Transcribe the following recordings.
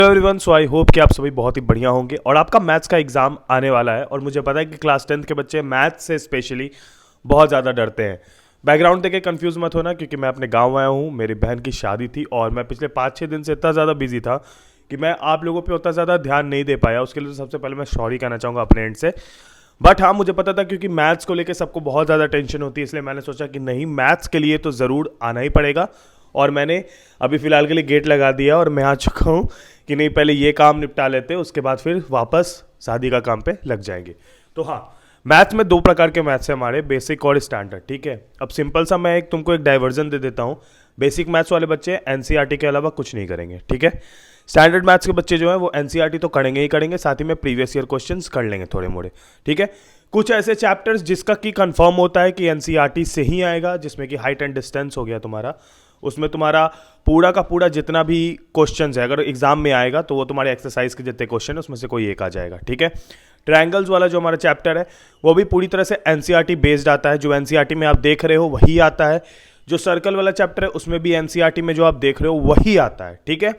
Everyone, so I hope कि आप सभी बहुत ही बढ़िया होंगे और आपका मैथ्स का एग्जाम आने वाला है। और मुझे पता है कि क्लास 10th के बच्चे मैथ्स से स्पेशली बहुत ज़्यादा डरते हैं। बैकग्राउंड देख के कंफ्यूज मत होना, क्योंकि मैं अपने गांव आया हूँ, मेरी बहन की शादी थी और मैं पिछले 5-6 दिन से इतना ज़्यादा बिजी था कि मैं आप लोगों पे उतना ज़्यादा ध्यान नहीं दे पाया। उसके लिए तो सबसे पहले मैं सॉरी कहना चाहूँगा अपने एंड से। बट हाँ, मुझे पता था क्योंकि मैथ्स को लेकर सबको बहुत ज़्यादा टेंशन होती है, इसलिए मैंने सोचा कि नहीं, मैथ्स के लिए तो ज़रूर आना ही पड़ेगा। और मैंने अभी फ़िलहाल के लिए गेट लगा दिया और मैं आ चुका हूँ कि नहीं, पहले ये काम निपटा लेते हैं, उसके बाद फिर वापस शादी का काम पे लग जाएंगे। तो हाँ, मैथ्स में 2 प्रकार के मैथ्स है हमारे, बेसिक और स्टैंडर्ड। ठीक है, अब सिंपल सा मैं तुमको एक डाइवर्जन दे देता हूँ। बेसिक मैथ्स वाले बच्चे एनसीईआरटी के अलावा कुछ नहीं करेंगे। ठीक है, स्टैंडर्ड मैथ्स के बच्चे जो है वो एनसीईआरटी तो करेंगे ही करेंगे, साथ ही में प्रीवियस ईयर क्वेश्चंस कर लेंगे थोड़े मोड़े। ठीक है, कुछ ऐसे चैप्टर्स जिसका कि कंफर्म होता है कि एनसीईआरटी से ही आएगा, जिसमें कि हाइट एंड डिस्टेंस हो गया तुम्हारा, उसमें तुम्हारा पूरा का पूरा जितना भी क्वेश्चंस है, अगर एग्जाम में आएगा तो वो तुम्हारे एक्सरसाइज के जितने क्वेश्चन है उसमें से कोई एक आ जाएगा। ठीक है, ट्रायंगल्स वाला जो हमारा चैप्टर है वो भी पूरी तरह से एनसीईआरटी बेस्ड आता है। जो एनसीईआरटी में आप देख रहे हो वही आता है। जो सर्कल वाला चैप्टर है उसमें भी एनसीईआरटी में जो आप देख रहे हो वही आता है। ठीक है,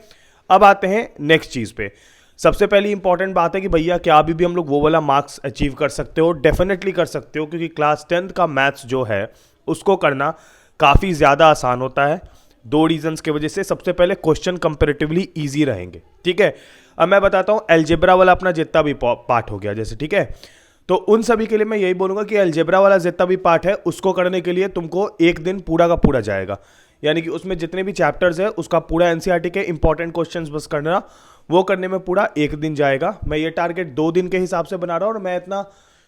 अब आते हैं नेक्स्ट चीज़ पे। सबसे पहली इंपॉर्टेंट बात है कि भैया क्या अभी भी हम लोग वो वाला मार्क्स अचीव कर सकते हो? डेफिनेटली कर सकते हो, क्योंकि क्लास 10th का मैथ्स जो है उसको करना काफ़ी ज़्यादा आसान होता है। 2 रीजंस की वजह से। सबसे पहले क्वेश्चन कंपैरेटिवली इजी रहेंगे। ठीक है, अब मैं बताता हूँ अलजेब्रा वाला अपना जितना भी पार्ट हो गया जैसे, ठीक है, तो उन सभी के लिए मैं यही बोलूँगा कि अलजेब्रा वाला जितना भी पार्ट है उसको करने के लिए तुमको एक दिन पूरा का पूरा जाएगा। यानी कि उसमें जितने भी चैप्टर्स है उसका पूरा एनसीईआरटी के इंपॉर्टेंट क्वेश्चंस बस करना, वो करने में पूरा एक दिन जाएगा। मैं ये टारगेट 2 दिन के हिसाब से बना रहा हूँ और मैं इतना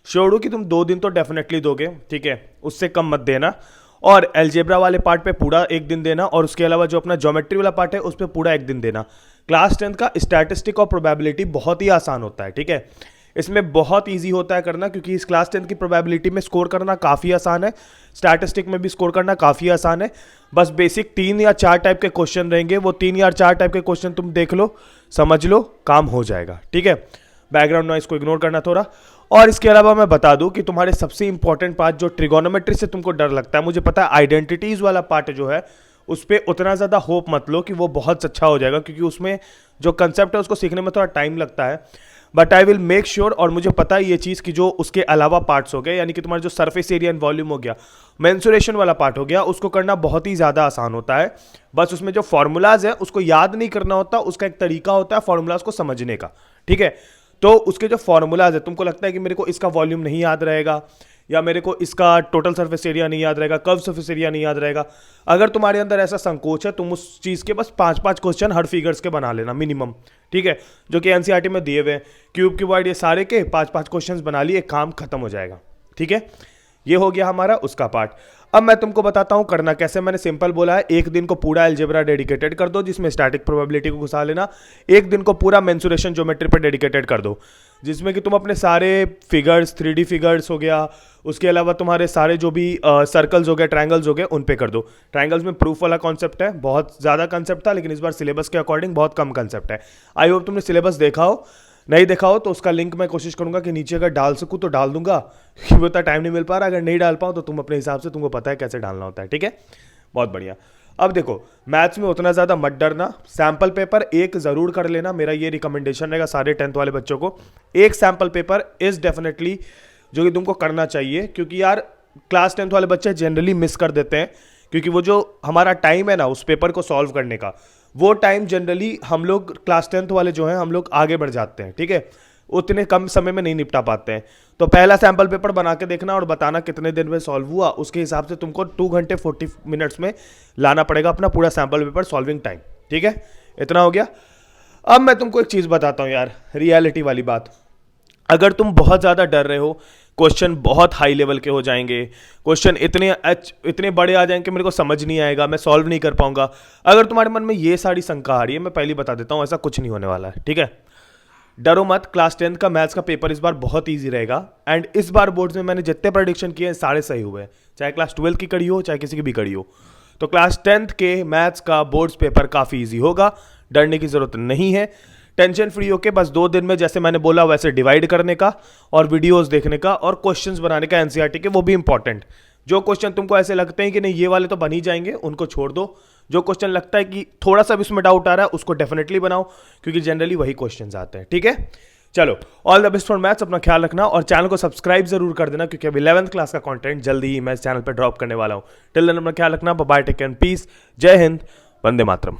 श्योर हूँ कि तुम 2 दिन तो डेफिनेटली दोगे। ठीक है, उससे कम मत देना। और अलजेब्रा वाले पार्ट पे पूरा एक दिन देना, और उसके अलावा जो अपना ज्योमेट्री वाला पार्ट है उस पर पूरा एक दिन देना। क्लास 10th का स्टैटिस्टिक और प्रोबेबिलिटी बहुत ही आसान होता है। ठीक है, इसमें बहुत इजी होता है करना, क्योंकि इस क्लास 10th की प्रोबेबिलिटी में स्कोर करना काफ़ी आसान है, स्टैटिस्टिक में भी स्कोर करना काफ़ी आसान है। बस बेसिक 3 या 4 टाइप के क्वेश्चन रहेंगे, वो 3 या 4 टाइप के क्वेश्चन तुम देख लो, समझ लो, काम हो जाएगा। ठीक है, बैकग्राउंड नॉइस को इग्नोर करना थोड़ा। और इसके अलावा मैं बता दूं कि तुम्हारे सबसे इंपॉर्टेंट पार्ट जो ट्रिगोनोमेट्री से तुमको डर लगता है, मुझे पता है आइडेंटिटीज वाला पार्ट जो है उस पर उतना ज़्यादा होप मत लो कि वो बहुत अच्छा हो जाएगा, क्योंकि उसमें जो कंसेप्ट है उसको सीखने में थोड़ा टाइम लगता है। But I will make sure, और मुझे पता है ये चीज़ कि जो उसके अलावा पार्ट्स हो गए, यानी कि तुम्हारा जो सरफेस एरिया एंड वॉल्यूम हो गया, मेंसुरेशन वाला पार्ट हो गया, उसको करना बहुत ही ज़्यादा आसान होता है। बस उसमें जो फॉर्मूलाज है उसको याद नहीं करना होता, उसका एक तरीका होता है फॉर्मूलाज को समझने का। ठीक है, तो उसके जो फॉर्मूलाज है, तुमको लगता है कि मेरे को इसका वॉल्यूम नहीं याद रहेगा, या मेरे को इसका टोटल सरफेस एरिया नहीं याद रहेगा, कर्व सरफेस एरिया नहीं याद रहेगा, अगर तुम्हारे अंदर ऐसा संकोच है, तुम उस चीज़ के बस 5-5 क्वेश्चन हर फिगर्स के बना लेना मिनिमम। ठीक है, जो कि एनसीईआरटी में दिए हुए हैं, क्यूब क्यूबॉइड ये सारे के 5-5 क्वेश्चन बना लिए, काम खत्म हो जाएगा। ठीक है, ये हो गया हमारा उसका पार्ट। अब मैं तुमको बताता हूं करना कैसे। मैंने सिंपल बोला है, एक दिन को पूरा अलजेब्रा डेडिकेटेड कर दो, जिसमें स्टैटिक प्रोबेबिलिटी को घुसा लेना। एक दिन को पूरा मेंसुरेशन ज्योमेट्री पर डेडिकेटेड कर दो, जिसमें कि तुम अपने सारे फिगर्स, 3D फिगर्स हो गया, उसके अलावा तुम्हारे सारे जो भी सर्कल्स हो गए, ट्रायंगल्स हो गए, उन पे कर दो। ट्रायंगल्स में प्रूफ वाला कॉन्सेप्ट है, बहुत ज़्यादा कॉन्सेप्ट था, लेकिन इस बार सिलेबस के अकॉर्डिंग बहुत कम कॉन्सेप्ट है। आई होप तुमने सिलेबस देखा हो, नहीं देखा हो तो उसका लिंक मैं कोशिश करूंगा कि नीचे अगर डाल सकूं तो डाल दूंगा, क्योंकि वो इतना टाइम नहीं मिल पा रहा। अगर नहीं डाल पाऊँ तो तुम अपने हिसाब से, तुमको पता है कैसे डालना होता है। ठीक है, बहुत बढ़िया। अब देखो, मैथ्स में उतना ज़्यादा मत डरना, सैम्पल पेपर एक ज़रूर कर लेना, मेरा ये रिकमेंडेशन रहेगा सारे 10th वाले बच्चों को। एक सैम्पल पेपर इज़ डेफिनेटली जो कि तुमको करना चाहिए, क्योंकि यार क्लास 10th वाले बच्चे जनरली मिस कर देते हैं, क्योंकि वो जो हमारा टाइम है ना उस पेपर को सॉल्व करने का, वो टाइम जनरली हम लोग क्लास 10th वाले जो हैं हम लोग आगे बढ़ जाते हैं। ठीक है, उतने कम समय में नहीं निपटा पाते हैं। तो पहला सैम्पल पेपर बना के देखना और बताना कितने दिन में सॉल्व हुआ, उसके हिसाब से तुमको 2 घंटे 40 मिनट्स में लाना पड़ेगा अपना पूरा सैम्पल पेपर सॉल्विंग टाइम। ठीक है, इतना हो गया। अब मैं तुमको एक चीज़ बताता हूँ यार, रियलिटी वाली बात। अगर तुम बहुत ज़्यादा डर रहे हो, क्वेश्चन बहुत हाई लेवल के हो जाएंगे, क्वेश्चन इतने बड़े आ जाएंगे कि मेरे को समझ नहीं आएगा, मैं सॉल्व नहीं कर पाऊंगा, अगर तुम्हारे मन में ये सारी शंका आ रही है, मैं पहले बता देता हूँ ऐसा कुछ नहीं होने वाला है। ठीक है, डरो मत, क्लास 10th का मैथ्स का पेपर इस बार बहुत ईजी रहेगा। एंड इस बार बोर्ड्स में मैंने जितने प्रेडिक्शन किए हैं सारे सही हुए हैं, चाहे क्लास 12 की कड़ी हो चाहे किसी की भी कड़ी हो। तो क्लास 10th के मैथ्स का बोर्ड्स पेपर काफ़ी ईजी होगा, डरने की ज़रूरत नहीं है। टेंशन फ्री होके बस 2 दिन में जैसे मैंने बोला वैसे डिवाइड करने का, और वीडियोस देखने का, और क्वेश्चंस बनाने का एनसीईआरटी के, वो भी इंपॉर्टेंट। जो क्वेश्चन तुमको ऐसे लगते हैं कि नहीं ये वाले तो बन ही जाएंगे, उनको छोड़ दो, जो क्वेश्चन लगता है कि थोड़ा सा भी उसमें डाउट आ रहा है उसको डेफिनेटली बनाओ, क्योंकि जनरली वही क्वेश्चन आते हैं। ठीक है, चलो, all the best for maths, अपना ख्याल रखना और चैनल को सब्सक्राइब जरूर कर देना, क्योंकि अभी 11th क्लास का कंटेंट जल्दी ही मैं इस चैनल पर ड्रॉप करने वाला हूं। टिल देन अपना ख्याल रखना, bye bye, take care, peace, जय हिंद, वंदे मातरम।